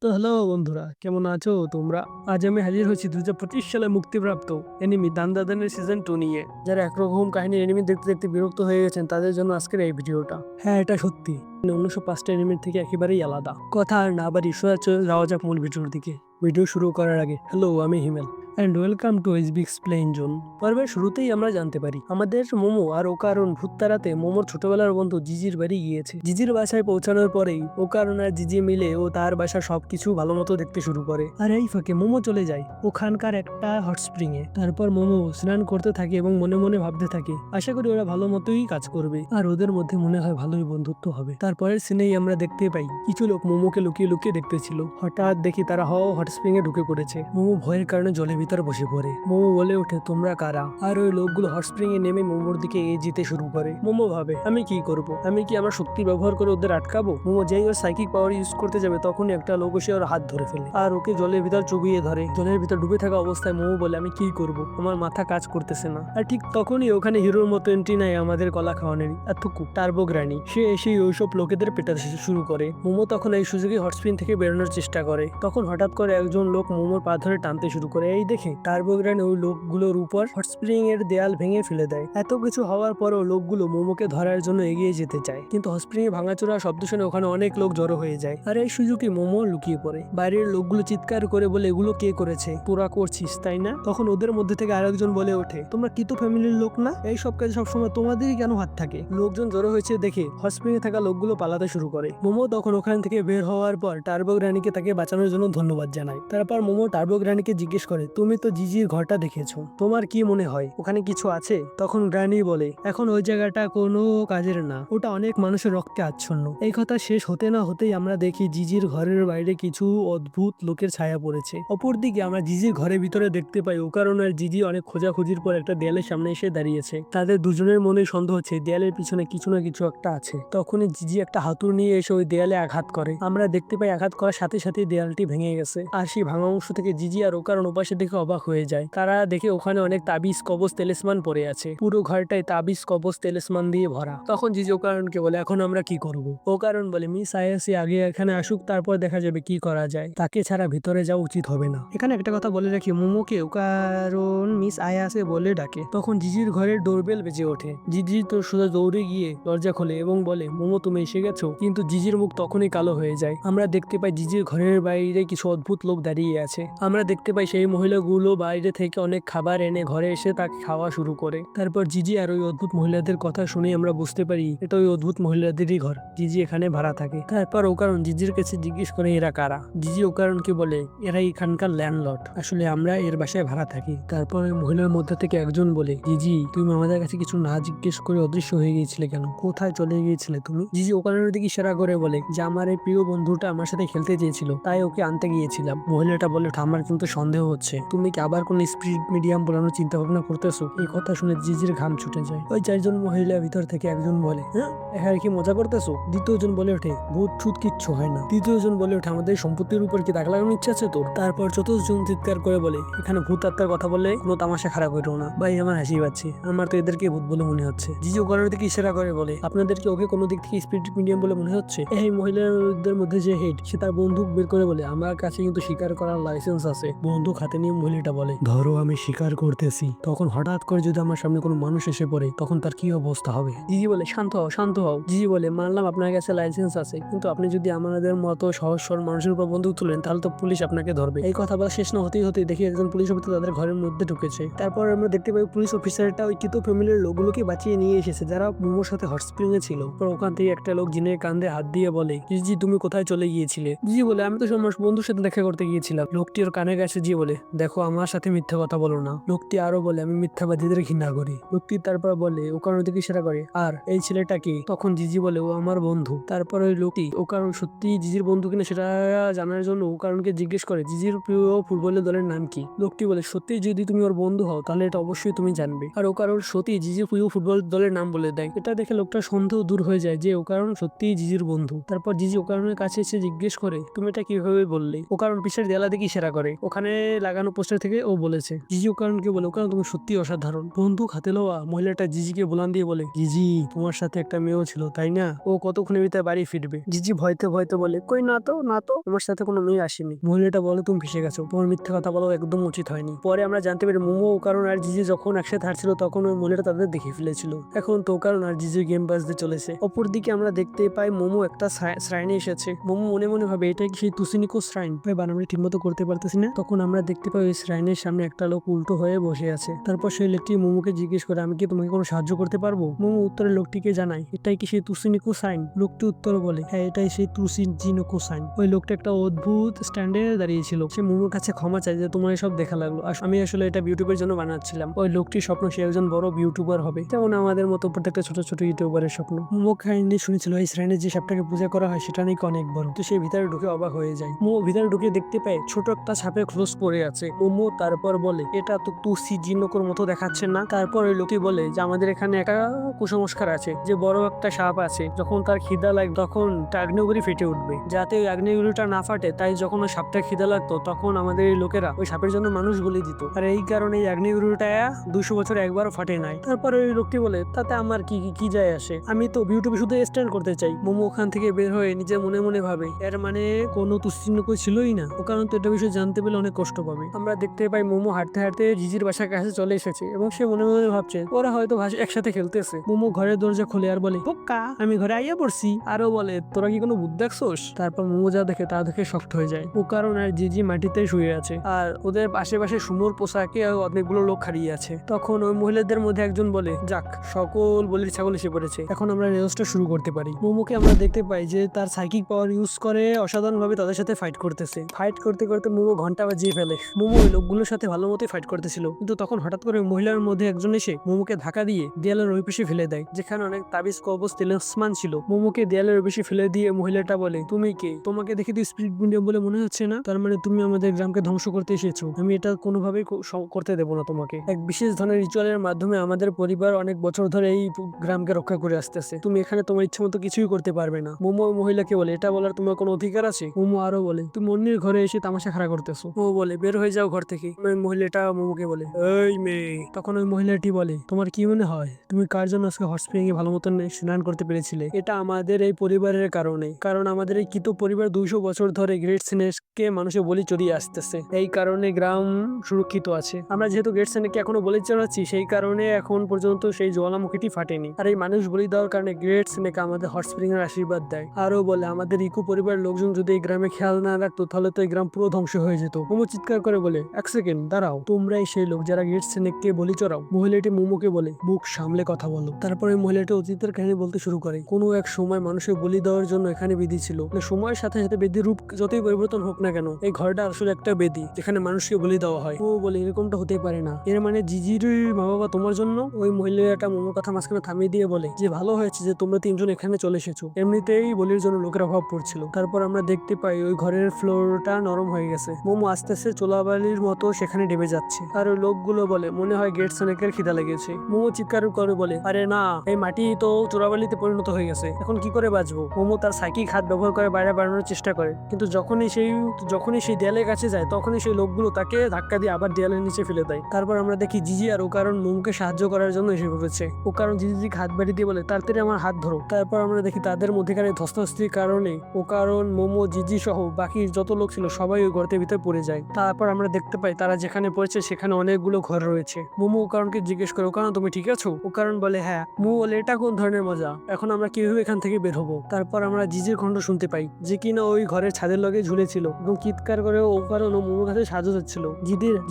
তো হ্যালো বন্ধুরা, কেমন আছো তোমরা? আজ আমি হাজির হয়েছি 2025 সালে মুক্তিপ্রাপ্ত এনিমি দান্দাদানের সিজন 2 নিয়ে। যারা একরকম কাহিনীর এনিমি দেখতে দেখতে বিরক্ত হয়ে গেছেন তাদের জন্য আজকের এই ভিডিওটা। হ্যাঁ, এটা সত্যি, অন্যসব 5টা এনিমির থেকে একেবারেই আলাদা। কথা আর না বাড়ি সোজা চলে যাওয়া যাক মূল ভিডিওর দিকে। ভিডিও শুরু করার আগে হ্যালো, আমি Himel and welcome to SB explain zone. পর্বের শুরুতেই আমরা জানতে পারি আমাদের মোমো আর ওকারণ ভূত তাড়াতে মোমোর ছোটবেলার বন্ধু জিজির বাড়ি গিয়েছে। জিজির বাসায় পৌঁছানোর পরেই ওকারণ আর জিজি মিলে ও তার বাসা সবকিছু ভালো মতো দেখতে শুরু করে। আর এই ফাঁকে মোমো চলে যায় ওখানকার একটা হট স্প্রিং এ। তারপর মোমো স্নান করতে থাকে এবং মনে মনে ভাবতে থাকে আশা করি ওরা ভালো মতোই কাজ করবে আর ওদের মধ্যে মনে হয় ভালোই বন্ধুত্ব হবে। তারপরের সিনেই আমরা দেখতে পাই কিছু লোক মোমোকে লুকিয়ে লুকিয়ে দেখতেছিল। হঠাৎ দেখি তারা হট স্প্রিং এ ঢুকে পড়েছে। মোমো ভয়ের কারণে জলের ভিতর বসে পড়ে। মোমো বলে ওঠে তোমরা কারা? আর ওই লোকগুলো হট স্প্রিং এ নেমে মোমোর দিকে এগিয়ে যেতে শুরু করে। মোমো ভাবে আমি কি করব, আমি কি আমার শক্তি ব্যবহার করে ওদের আটকাবো? মোমো যেই ওর সাইকিক পাওয়ার ইউজ করতে যাবে তখনই একটা লোক এসে ওর হাত ধরে ফেলে আর ওকে জলের ভিতর চুবিয়ে ধরে। জলের ভিতর ডুবে থাকা অবস্থায় মোমো বলে আমি কি করব, আমার মাথা কাজ করতেছে না। আর ঠিক তখনই ওখানে হিরোর মতো এন্ট্রি নেয় আমাদের কলা খাওয়ানোর এতটুকু টার্বো গ্রানি। সে এসে ওইসব লোকেদের পেটাতে শুরু করে। মোমো তখন এই সুযোগে হট স্প্রিং থেকে বেরোনোর চেষ্টা করে। তখন হঠাৎ করে একজন লোক মোমোর পা ধরে টানতে শুরু করে। এই দেখে টার্বো গ্রানি ওই লোকগুলোর উপর হট স্প্রিং এর দেয়াল ভেঙে ফেলে দেয়। এত কিছু হওয়ার পরও লোকগুলো মোমোকে ধরার জন্য এগিয়ে যেতে চায়, কিন্তু হট স্প্রিং এ ভাঙাচোরা শব্দ শুনে ওখানে অনেক লোক জড়ো হয়ে যায়। আর এই সুযোগে মোমো লুকিয়ে পড়ে। বাইরের লোকগুলো চিৎকার করে বলে এগুলো কে করেছে, তোরা করছিস তাই না? তখন ওদের মধ্যে থেকে আরেকজন বলে ওঠে তোমরা কি তো ফ্যামিলির লোক না, এই সব কাজে সবসময় তোমাদেরই কেন হাত থাকে? লোকজন জড়ো হয়েছে দেখে হট স্প্রিং এ থাকা লোকগুলো পালাতে শুরু করে। মোমো তখন ওখান থেকে বের হওয়ার পর টার্বো গ্রানিকে তাকে বাঁচানোর জন্য ধন্যবাদ জানায়। তারপর মোমো টার্বো গ্রানিকে জিজ্ঞেস করে তুমি তো জিজির ঘরটা দেখেছো, তোমার কি মনে হয় ওখানে কিছু আছে? তখন গ্রানি বলে এখন ওই জায়গাটা কোনো কাজের না, ওটা অনেক মানুষের রক্তে আচ্ছন্ন। এই কথা শেষ হতে না হতেই আমরা দেখি জিজির ঘরের বাইরে কিছু অদ্ভুত লোকের ছায়া পড়েছে। অপরদিকে আমরা জিজির ঘরের ভিতরে দেখতে পাই ওকারণ আর জিজি অনেক খোঁজাখুঁজির পর একটা দেয়ালের সামনে এসে দাঁড়িয়েছে। তাদের দুজনের মনে সন্দেহ হচ্ছে দেয়ালের পিছনে কিছু না কিছু একটা আছে। তখনই জিজি একটা হাতুড়ি নিয়ে এসে ওই দেয়ালে আঘাত করে। আমরা দেখতে পাই আঘাত করার সাথে সাথে দেয়ালটি ভেঙে গেছে। আর সেই ভাঙা অংশ থেকে জিজি আর ওকারণ ওপাশে দেখে অবাক হয়ে যায়। তারা দেখে ওখানে অনেক তাবিজ কবজ তেলিসমান পড়ে আছে। পুরো ঘরটাই তাবিজ কবজ তেলিসমান দিয়ে ভরা। তখন জিজি ওকারণকে বলে এখন আমরা কি করব? ওকারণ বলে মিস আয়াসি আগে এখানে আসুক, তারপর দেখা যাবে কি করা যায়। তাকে ছাড়া ভিতরে যাওয়া উচিত হবে না। এখানে একটা কথা বলে রাখি, মোমোকে ওকারণ মিস আয়াসে বলে ডাকে। তখন জিজির ঘরের ডোরবেল বেজে ওঠে। জিজি তো সোজা দৌড়ে গিয়ে দরজা খোলে এবং বলে মোমো তুমি এসে গেছো, কিন্তু জিজির মুখ তখনই কালো হয়ে যায়। আমরা দেখতে পাই জিজির ঘরের বাইরে কিছু অদ্ভুত লোক দাঁড়িয়ে আছে। আমরা দেখতে পাই সেই মহিলাগুলো বাইরে থেকে অনেক খাবার এনে ঘরে এসে তাকে খাওয়া শুরু করে। তারপর জিজি আর ওই অদ্ভুত মহিলাদের কথা শুনে আমরা বুঝতে পারি এটা ওই অদ্ভুত মহিলাদেরই ঘর, জিজি এখানে ভাড়া থাকে। তারপর ওকারণ জিজির কাছে জিজ্ঞেস করে এরা কারা। জিজি ওকারণকে বলে এরা এখানকার ল্যান্ডলর্ড, আসলে আমরা এর বাসায় ভাড়া থাকি। তারপর ওই মহিলার মধ্যে থেকে একজন বলে জিজি তুমি আমাদের কাছে কিছু না জিজ্ঞেস করে অদৃশ্য হয়ে গিয়েছিলে কেন, কোথায় চলে গিয়েছিলে তুমি? জিজি ওকারণের দিকে ইশারা করে বলে যে আমার এই প্রিয় বন্ধুটা আমার সাথে খেলতে চেয়েছিল, তাই ওকে আনতে গিয়েছিলাম। মহিলাটা বলে আমার কিন্তু সন্দেহ হচ্ছে, তুমি কি আবার কোন স্পিরিট মিডিয়াম বলানোর চিন্তা ভাবনা করতেছো? এই কথা শুনে জিজির ঘাম ছুটে যায়। ওই 4জন মহিলা ভিতর থেকে একজন বলে হ্যাঁ এখানে কি মজা করতেছো? দ্বিতীয়জন বলে ওঠে ভূত ছুত কিচ্ছু হয় না। তৃতীয়জন বলে ওঠে আমাদের সম্পত্তির উপর কি দাগ লাগানোর ইচ্ছা আছে তোর? তারপর চতুর্থজন চিৎকার করে বলে এখানে ভূত আত্মার কথা বলে কোনো তামাশা খারাপ হইতো না ভাই, আমার হাসি পাচ্ছে, আমার তো এদেরকে ভূত বলে মনে হচ্ছে। জিজি ওকারণের দিকে ইশারা করে বলে আপনাদেরকে ওকে কোনো দিক থেকে স্পিরিট মিডিয়াম বলে মনে হচ্ছে? এই মহিলাদের মধ্যে যে হেড সে তার বন্দুক বের করে বলে আমার কাছে কিন্তু শিকার করার লাইসেন্স আছে। বন্দুক হাতে নিয়ে মহিলাটা বলে ধরো আমি শিকার করতেছি। তখন হঠাৎ করে যদি আমার সামনে কোনো মানুষ এসে পড়ে তখন তার কি অবস্থা হবে? জিজি বলে শান্ত হও শান্ত হও। জিজি বলে মানলাম আপনার কাছে লাইসেন্স আছে, কিন্তু আপনি যদি আমাদের মতো সহজ সরল মানুষের উপর বন্দুক তুলেন তাহলে তো পুলিশ আপনাকে ধরবে। এই কথা বলা শেষ না হতেই দেখি একজন পুলিশ অফিসার তাদের ঘরের মধ্যে ঢুকেছে। তারপর আমরা দেখতে পাই পুলিশ অফিসারটা ওই কিতো ফ্যামিলির লোকগুলোকে বাঁচিয়ে নিয়ে এসেছে যারা মোমোর সাথে হট স্প্রিং এ ছিল। ওখান থেকে একটা লোক জিনের কান্দে হাত দিয়ে বলে জিজি তুমি কোথায় চলে গিয়েছিলে? জিজি বলে আমি তো আমার বন্ধুর সাথে দেখা করতে গিয়েছিলাম। লোকটি ওর কানে গেছে। জিজি বলে দেখো আমার সাথে মিথ্যা কথা বলো না। লোকটি আরো বলে আমি মিথ্যাবাদীদের ঘৃণা করি। লোকটি তারপর বলে ও কারণ দিকে ইশারা করে আর এই ছেলেটা কি? তখন জিজি বলে ও আমার বন্ধু। তারপর ওই লোকটি ও কারণ সত্যি জিজির বন্ধু কিনা সেটা জানার জন্য ও কারণকে জিজ্ঞেস করে জিজির প্রিয় ফুটবলের দলের নাম কি। লোকটি বলে সত্যি যদি তুমি ওর বন্ধু হও তাহলে এটা অবশ্যই তুমি জানবে। আর ও কারণ সত্যি জিজির প্রিয় ফুটবল দলের নাম বলে দেয়। এটা দেখে লোকটা সন্দেহ দূর হয়ে যায় যে ও কারণ সত্যিই জিজির বন্ধু। তারপর জিজি ও কারণের কাছে এসে জিজ্ঞেস করে তুমি এটা কিভাবে বললে? ও কারণ পিছের দেয়ালা দিকে ইশারা করে ওখানে লাগানো পোস্টার থেকে ও বলেছে। জিজি ওকারণকে বলে, ওকারণ তুমি সত্যি অসাধারণ। বন্দুক হাতে লওয়া মহিলাটা জিজিকে বলান দিয়ে বলে, জিজি তোমার সাথে একটা মেয়েও ছিল তাই না? ও কতক্ষণের ভিতরে বাড়ি ফিরবে? জিজি ভয়তে ভয়তে বলে, কই না তো না তো, তোমার সাথে কোনো মেয়ে আসেনি। মহিলাটা বলে, তুমি ফেসে গেছো, তোমার মিথ্যা কথা বলা একদম উচিত হয়নি। পরে আমরা জানতে পারি মোমো ওকারণ আর জিজি যখন একসাথে হারছিল তখন ওই মহিলাটা তাদের দেখে ফেলেছিল। এখন তো ওকারণ আর জিজির গেম বাজতে চলেছে। অপরদিকে আমরা দেখতে পাই মোমো একটা শ্রাইনে এসেছে। মোমো মনে মনে ভাবে এটা কি সেই তুসিনিকো শ্রাইন? ভাই বানানটা ঠিকমতো করতে পারতেছি না। তখন আমরা দেখতে পাই ওই শ্রাইনের সামনে একটা লোক উল্টো হয়ে বসে আছে। তারপর সেই লোকটি মোমোকে জিজ্ঞেস করে, আমি কি তোমাকে কোনো সাহায্য করতে পারবো? মোমো উত্তরে লোকটিকে জানায়, এটাই কি সেই তুসিনিকো সাইন? লোকটি উত্তর বলে, হ্যাঁ এটাই সেই তুসিনিকো সাইন। ওই লোকটা একটা অদ্ভুত স্ট্যান্ডে দাঁড়িয়েছিল। সে মোমোর কাছে ক্ষমা চাই যে তোমার এসব দেখা লাগলো, আমি আসলে এটা ইউটিউবের জন্য বানাচ্ছিলাম। ওই লোকটির স্বপ্ন সে একজন বড় ইউটিউবার হবে, যেমন আমাদের মতো প্রত্যেকটা ছোট ছোট ইউটিউবারের স্বপ্ন। মোমো কাহিনী শুনেছিল এই শ্রেণীর যে সাপটাকে পূজা করা হয় সেটা নাকি অনেক বড়। তো সে ভিতরে ঢুকে অবাক হয়ে যায়। মোমো ভিতরে ঢুকে দেখতে পায় ছোট একটা সাপের খোলস পড়ে আছে। মোমো তারপর বলে, এটা তো তুসিজিনোকোর মতো দেখাচ্ছে না? তারপর ওই লোকটি বলে যে আমাদের এখানে একটা কুসংস্কার আছে যে বড় একটা সাপ আছে, যখন তার খিদা লাগে তখন আগ্নেয়গিরি ফেটে উঠবে, যাতে ওই আগ্নেয়গিরিটা না ফাটে। তাই যখন ওই সাপটা খিদা লাগতো তখন আমাদের এই লোকেরা ওই সাপের জন্য মানুষ বলি দিত, আর এই কারণে এই আগ্নেয়গিরিটা 200 বছরে একবারও ফাটে নাই। তারপর ওই লোকটি বলে, তাতে আমার কি যায় আসে, আমি তো ইউটিউবে শুধু স্ট্যান্ড করতে চাই। মোমো ওখান থেকে বের হয়ে নিজের মনে মনে ভাবে, এর মানে কোনো তুচ্ছিন্ন ছিলই না। ও কারণ তো এটা বিষয়ে জানতে পেলে অনেক কষ্ট পাবে। আমরা দেখতে পাই মোমো হাঁটতে হাঁটতে জিজির বাসার কাছে চলে এসেছে এবং সে মনে মনে ভাবছে ওরা হয়তো একসাথে খেলতেছে। মোমো ঘরের দরজা খুলে আর বলে, পোক্কা আমি ঘরে আইয়া পড়ছি। আরো বলে, তোরা কি কোনো বুদ্ধ দেখছোস? তারপর মোমো যা দেখে তা দেখে শক্ত হয়ে যায়। ও কারণ আর জিজি মাটিতে শুয়ে আছে আর ওদের আশেপাশে সুন্দর পোশাকে অনেকগুলো লোক হারিয়ে আছে। তখন ওই মহিলাদের মধ্যে একজন বলে, যাক সকল বলির ছাগল এসে পড়েছে, এখন আমরা রেসটা শুরু করতে পারি। মোমোকে আমরা দেখতে পাই যে তার সাইকিক পাওয়ার ইউজ করে অসাধারণ ভাবে তাদের সাথে ফাইট করতেছে। ফাইট করতে করতে মোমো ঘন্টা বাজিয়ে ফেলে। মোমো ওই লোকগুলোর সাথে ভালো মতোই ফাইট করতেছিল, কিন্তু তখন হঠাৎ করে মহিলার মধ্যে একজন এসে মোমোকে ধাক্কা দিয়ে দেয়ালের ওই পাশে ফেলে দেয়, যেখানে অনেক তাবিজ কবজ তিলিস্মান ছিল। মোমোকে দেয়ালের ওই পাশে ফেলে দিয়ে মহিলাটা বলে, তুমি কে? তোমাকে দেখে তো স্পিরিট মিডিয়াম বলে মনে হচ্ছে না, তার মানে তুমি আমাদের গ্রামকে ধ্বংস করতে এসেছো। আমি এটা কোনোভাবেই করতে দেবো না তোমাকে। এক বিশেষ ধরনের রিচুয়ালের মাধ্যমে আমাদের পরিবার অনেক বছর ধরে এই গ্রামকে রক্ষা করে আসতেছে, তুমি এখানে তোমার ইচ্ছা মতো কিছুই করতে পারবে না। মোমো মহিলাকে বলে, এটা বলার তোমার কোনো অধিকার আছে? মোমো আরো বলে, তুমি অন্যের ঘরে এসে তামাশা খাড়া করতেছো। ও বলে, বের হয়ে যাও ঘর থেকে। মহিলাটা মোমোকে বলে, এই মেয়ে। তখন ওই মহিলাটি বলে, তোমার কি মনে হয় তুমি কার জন্য আজকে হট স্প্রিং এ ভালো মতন স্নান করতে পেরেছিলে? এটা আমাদের এই পরিবারের কারণে, কারণ আমাদের এই কিতো পরিবার 200 বছর ধরে গ্রেট স্নেককে মানুষের বলি চড়িয়ে আসতেছে, এই কারণে গ্রাম সুরক্ষিত আছে। আমরা যেহেতু গ্রেট স্নেককে এখনো বলি চড়াচ্ছি, সেই কারণে এখন পর্যন্ত সেই জ্বালামুখীটি ফাটেনি। আর এই মানুষ বলি দেওয়ার কারণে গ্রেট স্নেক আমাদের হট স্প্রিং এর আশীর্বাদ দেয়। আরো বলে, আমাদের ইকো পরিবারের লোকজন যদি এই গ্রামে খেয়াল না রাখতো তাহলে তো এই গ্রাম পুরো ধ্বংস হয়ে যেত। মোমো চিৎকার করে বলে, এক সেকেন্ড দাঁড়াও, তোমরাই সেই লোক যারা গ্রেট স্নেককে বলি চড়াও? মহিলাটি মোমোকে বলে, বুক সামলে কথা বলো। তারপরে মহিলাটি অতীতের কাহিনী বলতে শুরু করে, কোনো এক সময় মানুষের বলি দেওয়ার জন্য এখানে বেদি ছিল। সময়ের সাথে সাথে বেদির রূপ যতই পরিবর্তন হোক না কেন, এই ঘরটা আসলে একটা বেদি যেখানে মানুষকে বলি দেওয়া হয়। ও বলে, এরকমটা হতে পারে না, এর মানে জিজির মা বাবা তোমার জন্য? ওই মহিলাটা মোমোর কথা মাঝখানে থামিয়ে দিয়ে বলে, যে ভালো হয়েছে যে তোমরা তিনজন এখানে চলে এসেছো, এমনিতেই বলির জন্য লোকের অভাব পড়ছিল। তারপর আমরা দেখতে পাই ওই ঘরের ফ্লোরটা নরম হয়ে গেছে। মোমো আস্তে আস্তে চোলাবালির মতো সেখানে ডেবে যাচ্ছে, আর ওই লোকগুলো বলে, মনে হয় গেট স্নেকের খিদা লেগেছে। মোমো চিৎকার করে বলে, আরে না, এই মাটি তো চোরাবালিতে পরিণত হয়ে গেছে, এখন কি করে বাঁচবো? মোমো তার সাইকিক হাত ব্যবহার করে বাইরে বাড়ানোর চেষ্টা করে, কিন্তু যখনই সেই দেয়ালের কাছে যায় তখনই সেই লোকগুলো তাকে ধাক্কা দিয়ে আবার দেয়ালের নিচে ফেলে দেয়। তারপর আমরা দেখি জিজি আর ও কারণ মোমোকে সাহায্য করার জন্য এসে পড়েছে। ও কারণ জিজি হাত বাড়ি দিয়ে বলে, তাড়াতাড়ি আমার হাত ধরো। তারপর আমরা দেখি তাদের মধ্যেকার ধস্তাধস্তির কারণে ও কারণ মোমো, জিজি সহ বাকি যত লোক ছিল সবাই ওই গর্তের ভিতরে পড়ে যায়। তারপর আমরা দেখতে পাই তারা যেখানে পড়েছে সেখানে অনেকগুলো ঘর রয়েছে। মোমো ও কারণকে জিজ্ঞেস করে, ও কারণ তুমি ঠিক আছো? ও কারণ বলে, হ্যাঁ। মোমো বলে, এটা কোন ধরনের মজা, এখন আমরা কিভাবে এখান থেকে বের হবো? তারপর আমরা জিজির কণ্ঠ শুনতে পাই, যে কিনা ওই ঘরের ছাদের লগে ঝুলেছিল এবং চিৎকার করে ও কারণ ও মোমোর কাছে সাহায্য চাচ্ছিল।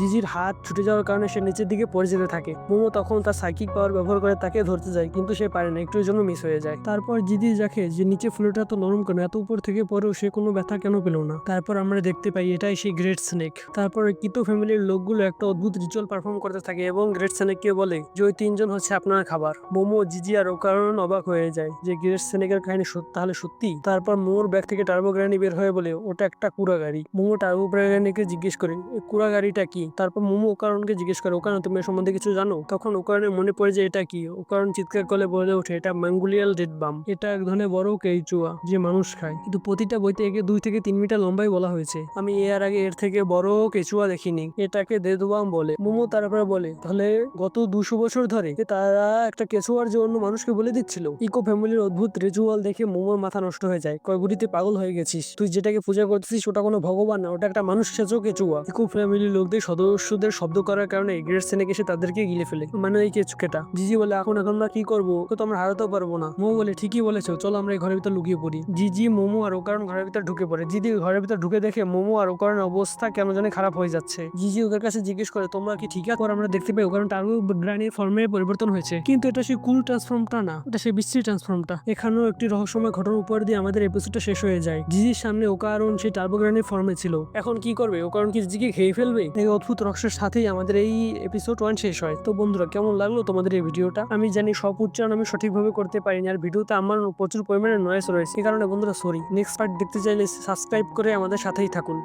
জিজির হাত ছুটে যাওয়ার কারণে সে নিচের দিকে পড়ে যেতে থাকে। মোমো তখন তার সাইকিক পাওয়ার ব্যবহার করে তাকে ধরতে যায়, কিন্তু সে পারে না, একটুর জন্য মিস হয়ে যায়। তারপর জিজি দেখে যে নিচে ফ্লোরটা তো নরম কেন, এত উপর থেকে পরেও সে কোনো ব্যথা কেন পেল না। তারপর আমরা দেখতে পাই এটাই সেই গ্রেট স্নেক। তারপর কিতো ফ্যামিলির লোকগুলো একটা অদ্ভুত রিচুয়াল পারফর্ম করতে থাকে এবং গ্রেট স্নেককে বলে যে ওই তিনজন হচ্ছে আপনার খাবার। মোমো, জিজি আর ও কারণ অবাক হয়ে যায় যে গ্রেট স্নেকের কাহিনী তাহলে সত্যি। তারপর মোমোর ব্যাগ থেকে টার্বো গ্রানি বের হয়ে বলে, ওটা একটা কুড়া গাড়ি। মোমো টার্বো গ্রানিকে জিজ্ঞেস করে, এই কুড়া গাড়িটা কি? তারপর মোমো ও কারণকে জিজ্ঞেস করে, ও কারণ তুমি এর সম্বন্ধে কিছু জানো? তখন ও কারণে মনে পড়ে যে এটা কি। ও কারণ চিৎকার করে বলে ওঠে, এটা ম্যাঙ্গুলিয়াল ডেড বাম, এটা এক ধরনের বড় কেইচুয়া যে মানুষ খায়, কিন্তু প্রতিটা বইতে একে 2 থেকে 3 মিটার লম্বাই বলা হয়েছে। আমি এর আগে এর থেকে বড় কেঁচুয়া কেঁচুয়া দেখিনি, এটাকে দেদুয়াম বলে। মোমো তারপরে বলে, তাহলে গত 200 বছর ধরে তারা একটা কেঁচুয়ার যে অন্য মানুষকে বলে দিচ্ছিল। ইকো ফ্যামিলির অদ্ভুত রিচুয়াল দেখে মোমোর মাথা নষ্ট হয়ে যায়। কয় বুড়িতে পাগল হয়ে গেছিস, তুই যেটাকে পূজা করতেছিস ওটা কোনো ভগবান না, ওটা একটা মানুষ সেজো কেঁচুয়া। ইকো ফ্যামিলির লোকদের সদস্যদের শব্দ করার কারণে গ্রেট স্নেক এসে তাদেরকে গিলে ফেলে, মানে এই কেঁচুকেটা। জিজি বলে, এখন আমরা কি করবো, ওকে তো আমরা হারাতেও পারবো না। মোমো বলে, ঠিকই বলেছো, চলো আমরা এই ঘরের ভিতর লুকিয়ে পড়ি। জিজি, মোমো আর ওকারণ ঘরের ভিতর ঢুকে পড়ে। জিজি ঘরের ভিতর ঢুকে দেখে মোমো আর ওকারণের অবস্থা কেন জানি খারাপ হয়ে যাচ্ছে। জিজি ওদের কাছে জিজ্ঞেস করে, তোমরা কি ঠিক আছে? আমরা দেখতে পাই ওকারণ টার্বো গ্রানির ফর্মে পরিবর্তন হয়েছে, কিন্তু এটা সেই কুল ট্রান্সফর্মটা না, এটা সেই বিশ্রী ট্রান্সফর্মটা। এখানেও একটি রহস্যময় ঘটনার উপর দিয়ে আমাদের এপিসোডটা শেষ হয়ে যায়। জিজির সামনে ওকারণ সেই টার্বো গ্রানির ফর্মে ছিল, এখন কি করবে? ওকারণ কি জিজিকে খেয়ে ফেলবে? এই অদ্ভুত রহস্যের সাথেই আমাদের এই এপিসোড 1 শেষ হয়। তো বন্ধুরা, কেমন লাগলো তোমাদের এই ভিডিওটা? আমি জানি সব উচ্চারণ আমি সঠিকভাবে করতে পারিনি, আর ভিডিওতে আমার প্রচুর পরিমাণে নয়েজ রয়েছে, এই কারণে বন্ধুরা সরি। নেক্সট পার্ট দেখতে চাইলে সাবস্ক্রাইব করে আমাদের সাথেই থাকুন।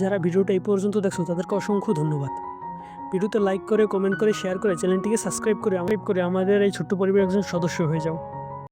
যারা ভিডিওটা এই পর্যন্ত দেখছো তাদেরকে অসংখ্য ধন্যবাদ। ভিডিওতে লাইক করে, কমেন্ট করে, শেয়ার করে, চ্যানেলটিকে সাবস্ক্রাইব করে আমাদের এই ছোট্ট পরিবারের একজন সদস্য হয়ে যাও।